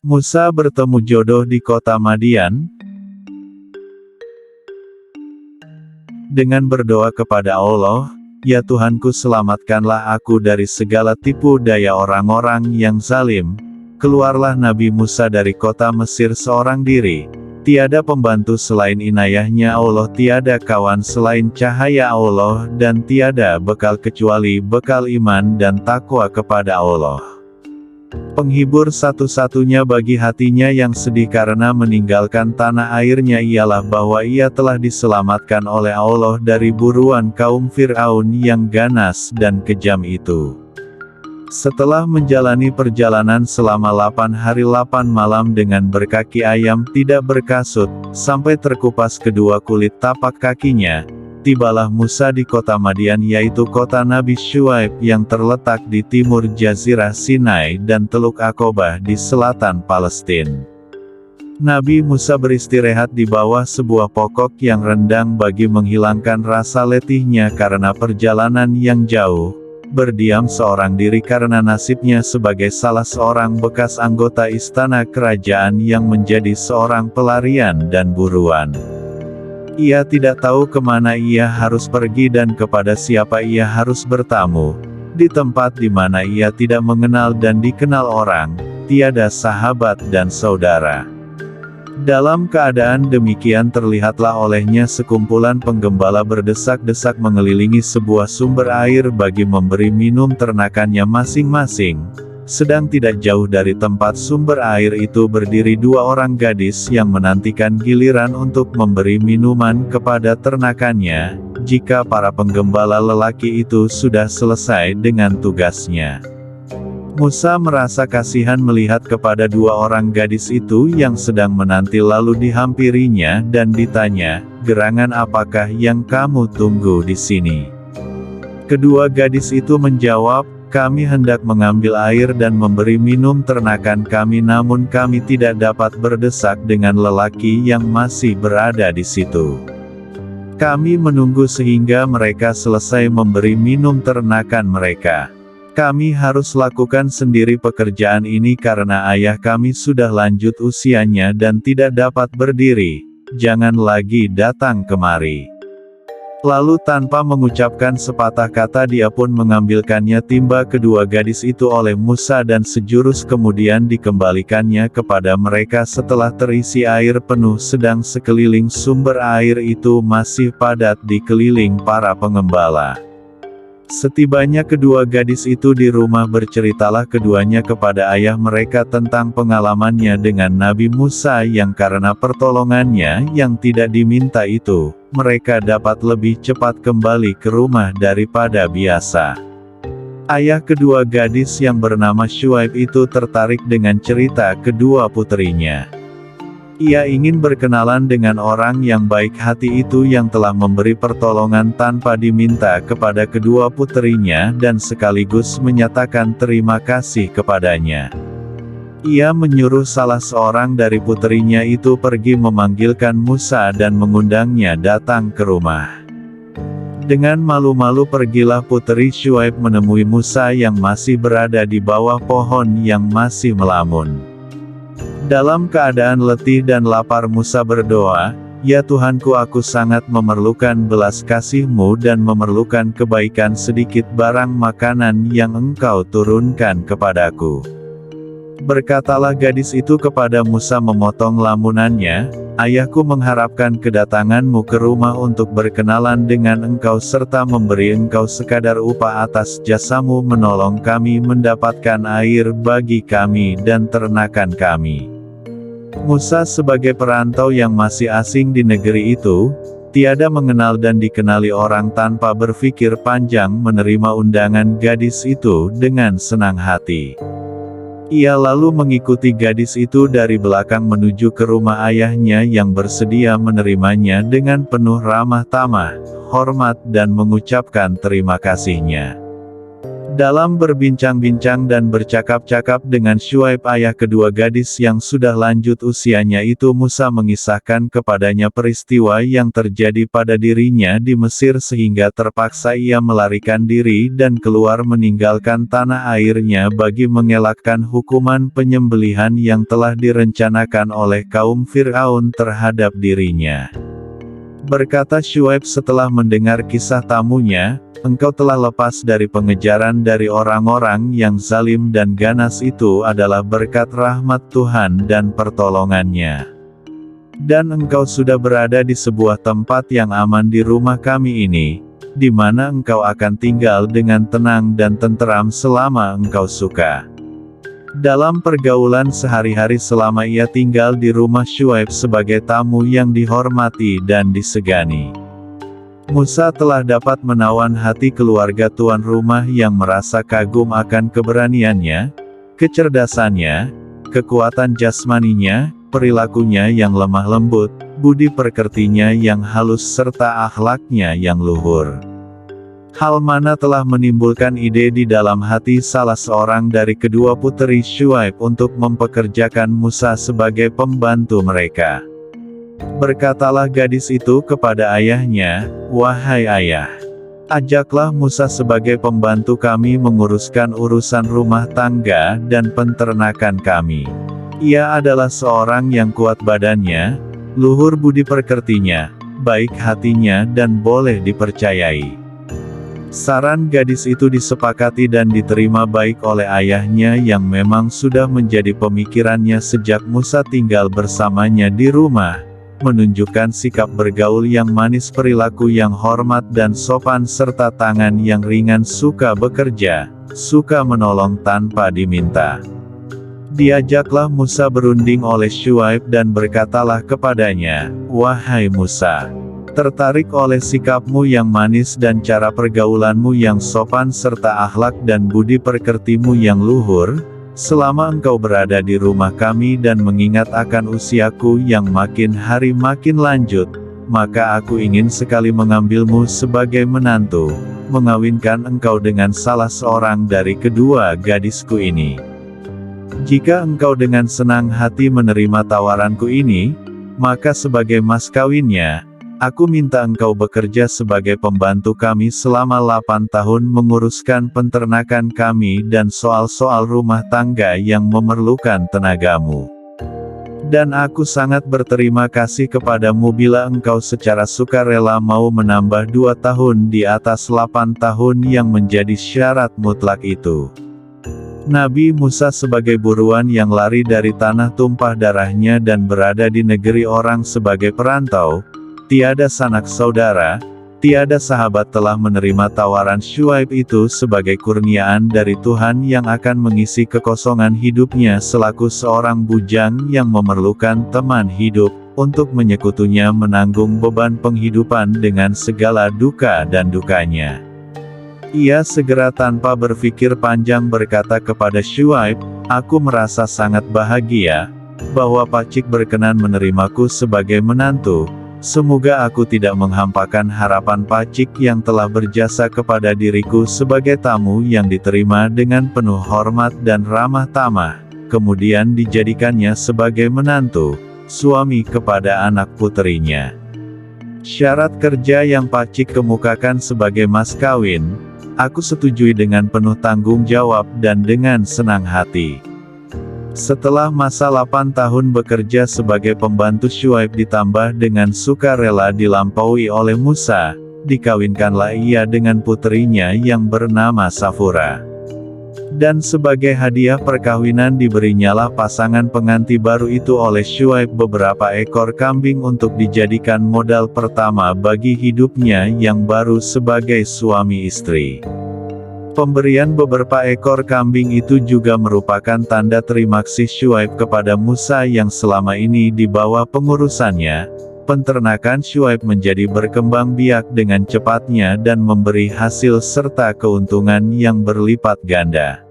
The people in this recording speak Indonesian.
Musa bertemu jodoh di kota Madian. Dengan berdoa kepada Allah, "Ya Tuhanku, selamatkanlah aku dari segala tipu daya orang-orang yang zalim." Keluarlah Nabi Musa dari kota Mesir seorang diri. Tiada pembantu selain inayahnya Allah, tiada kawan selain cahaya Allah, dan tiada bekal kecuali bekal iman dan takwa kepada Allah. Penghibur satu-satunya bagi hatinya yang sedih karena meninggalkan tanah airnya ialah bahwa ia telah diselamatkan oleh Allah dari buruan kaum Fir'aun yang ganas dan kejam itu. Setelah menjalani perjalanan selama 8 hari 8 malam dengan berkaki ayam tidak berkasut, sampai terkupas kedua kulit tapak kakinya, tibalah Musa di kota Madian, yaitu kota Nabi Syuaib yang terletak di timur Jazirah Sinai dan Teluk Aqobah di selatan Palestina. Nabi Musa beristirahat di bawah sebuah pokok yang rendang bagi menghilangkan rasa letihnya karena perjalanan yang jauh, berdiam seorang diri karena nasibnya sebagai salah seorang bekas anggota istana kerajaan yang menjadi seorang pelarian dan buruan. Ia tidak tahu kemana ia harus pergi dan kepada siapa ia harus bertamu. Di tempat di mana ia tidak mengenal dan dikenal orang, tiada sahabat dan saudara. Dalam keadaan demikian terlihatlah olehnya sekumpulan penggembala berdesak-desak mengelilingi sebuah sumber air bagi memberi minum ternakannya masing-masing. Sedang tidak jauh dari tempat sumber air itu berdiri dua orang gadis yang menantikan giliran untuk memberi minuman kepada ternakannya, jika para penggembala lelaki itu sudah selesai dengan tugasnya. Musa merasa kasihan melihat kepada dua orang gadis itu yang sedang menanti, lalu dihampirinya dan ditanya, "Gerangan apakah yang kamu tunggu di sini?" Kedua gadis itu menjawab, "Kami hendak mengambil air dan memberi minum ternakan kami, namun kami tidak dapat berdesak dengan lelaki yang masih berada di situ. Kami menunggu sehingga mereka selesai memberi minum ternakan mereka. Kami harus lakukan sendiri pekerjaan ini karena ayah kami sudah lanjut usianya dan tidak dapat berdiri. Jangan lagi datang kemari." Lalu tanpa mengucapkan sepatah kata dia pun mengambilkannya timba kedua gadis itu oleh Musa dan sejurus kemudian dikembalikannya kepada mereka setelah terisi air penuh, sedang sekeliling sumber air itu masih padat dikeliling para pengembala. Setibanya kedua gadis itu di rumah, berceritalah keduanya kepada ayah mereka tentang pengalamannya dengan Nabi Musa yang karena pertolongannya yang tidak diminta itu, mereka dapat lebih cepat kembali ke rumah daripada biasa. Ayah kedua gadis yang bernama Syuaib itu tertarik dengan cerita kedua puterinya. Ia ingin berkenalan dengan orang yang baik hati itu yang telah memberi pertolongan tanpa diminta kepada kedua puterinya dan sekaligus menyatakan terima kasih kepadanya. Ia menyuruh salah seorang dari puterinya itu pergi memanggilkan Musa dan mengundangnya datang ke rumah. Dengan malu-malu pergilah puteri Syuaib menemui Musa yang masih berada di bawah pohon yang masih melamun. Dalam keadaan letih dan lapar Musa berdoa, "Ya Tuhanku, aku sangat memerlukan belas kasih-Mu dan memerlukan kebaikan sedikit barang makanan yang Engkau turunkan kepadaku." Berkatalah gadis itu kepada Musa memotong lamunannya, "Ayahku mengharapkan kedatangan-Mu ke rumah untuk berkenalan dengan engkau serta memberi engkau sekadar upah atas jasamu menolong kami mendapatkan air bagi kami dan ternakan kami." Musa sebagai perantau yang masih asing di negeri itu, tiada mengenal dan dikenali orang, tanpa berpikir panjang menerima undangan gadis itu dengan senang hati. Ia lalu mengikuti gadis itu dari belakang menuju ke rumah ayahnya yang bersedia menerimanya dengan penuh ramah tamah, hormat dan mengucapkan terima kasihnya. Dalam berbincang-bincang dan bercakap-cakap dengan Syuaib ayah kedua gadis yang sudah lanjut usianya itu, Musa mengisahkan kepadanya peristiwa yang terjadi pada dirinya di Mesir sehingga terpaksa ia melarikan diri dan keluar meninggalkan tanah airnya bagi mengelakkan hukuman penyembelihan yang telah direncanakan oleh kaum Fir'aun terhadap dirinya. Berkata Syuaib setelah mendengar kisah tamunya, "Engkau telah lepas dari pengejaran dari orang-orang yang zalim dan ganas, itu adalah berkat rahmat Tuhan dan pertolongannya. Dan engkau sudah berada di sebuah tempat yang aman di rumah kami ini, di mana engkau akan tinggal dengan tenang dan tenteram selama engkau suka." Dalam pergaulan sehari-hari selama ia tinggal di rumah Syuaib sebagai tamu yang dihormati dan disegani, Musa telah dapat menawan hati keluarga tuan rumah yang merasa kagum akan keberaniannya, kecerdasannya, kekuatan jasmaninya, perilakunya yang lemah lembut, budi pekertinya yang halus serta akhlaknya yang luhur. Hal mana telah menimbulkan ide di dalam hati salah seorang dari kedua puteri Syuaib untuk mempekerjakan Musa sebagai pembantu mereka. Berkatalah gadis itu kepada ayahnya, "Wahai ayah, ajaklah Musa sebagai pembantu kami menguruskan urusan rumah tangga dan peternakan kami. Ia adalah seorang yang kuat badannya, luhur budi pekertinya, baik hatinya dan boleh dipercayai." Saran gadis itu disepakati dan diterima baik oleh ayahnya yang memang sudah menjadi pemikirannya sejak Musa tinggal bersamanya di rumah, menunjukkan sikap bergaul yang manis, perilaku yang hormat dan sopan serta tangan yang ringan, suka bekerja, suka menolong tanpa diminta. Diajaklah Musa berunding oleh Syuaib dan berkatalah kepadanya, "Wahai Musa, tertarik oleh sikapmu yang manis dan cara pergaulanmu yang sopan serta akhlak dan budi pekertimu yang luhur, selama engkau berada di rumah kami dan mengingat akan usiaku yang makin hari makin lanjut, maka aku ingin sekali mengambilmu sebagai menantu, mengawinkan engkau dengan salah seorang dari kedua gadisku ini. Jika engkau dengan senang hati menerima tawaranku ini, maka sebagai mas kawinnya, aku minta engkau bekerja sebagai pembantu kami selama 8 tahun menguruskan peternakan kami dan soal-soal rumah tangga yang memerlukan tenagamu. Dan aku sangat berterima kasih kepadamu bila engkau secara sukarela mau menambah 2 tahun di atas 8 tahun yang menjadi syarat mutlak itu." Nabi Musa sebagai buruan yang lari dari tanah tumpah darahnya dan berada di negeri orang sebagai perantau, tiada sanak saudara, tiada sahabat, telah menerima tawaran Syuaib itu sebagai kurniaan dari Tuhan yang akan mengisi kekosongan hidupnya selaku seorang bujang yang memerlukan teman hidup, untuk menyekutunya menanggung beban penghidupan dengan segala duka dan dukanya. Ia segera tanpa berpikir panjang berkata kepada Syuaib, "Aku merasa sangat bahagia, bahwa Pacik berkenan menerimaku sebagai menantu. Semoga aku tidak menghampakan harapan Pacik yang telah berjasa kepada diriku sebagai tamu yang diterima dengan penuh hormat dan ramah tamah, kemudian dijadikannya sebagai menantu, suami kepada anak puterinya. Syarat kerja yang Pacik kemukakan sebagai mas kawin, aku setujui dengan penuh tanggung jawab dan dengan senang hati." Setelah masa 8 tahun bekerja sebagai pembantu Syuaib ditambah dengan sukarela dilampaui oleh Musa, dikawinkanlah ia dengan puterinya yang bernama Safura. Dan sebagai hadiah perkawinan diberinyalah pasangan pengantin baru itu oleh Syuaib beberapa ekor kambing untuk dijadikan modal pertama bagi hidupnya yang baru sebagai suami istri. Pemberian beberapa ekor kambing itu juga merupakan tanda terima kasih Syuaib kepada Musa yang selama ini di bawah pengurusannya. Peternakan Syuaib menjadi berkembang biak dengan cepatnya dan memberi hasil serta keuntungan yang berlipat ganda.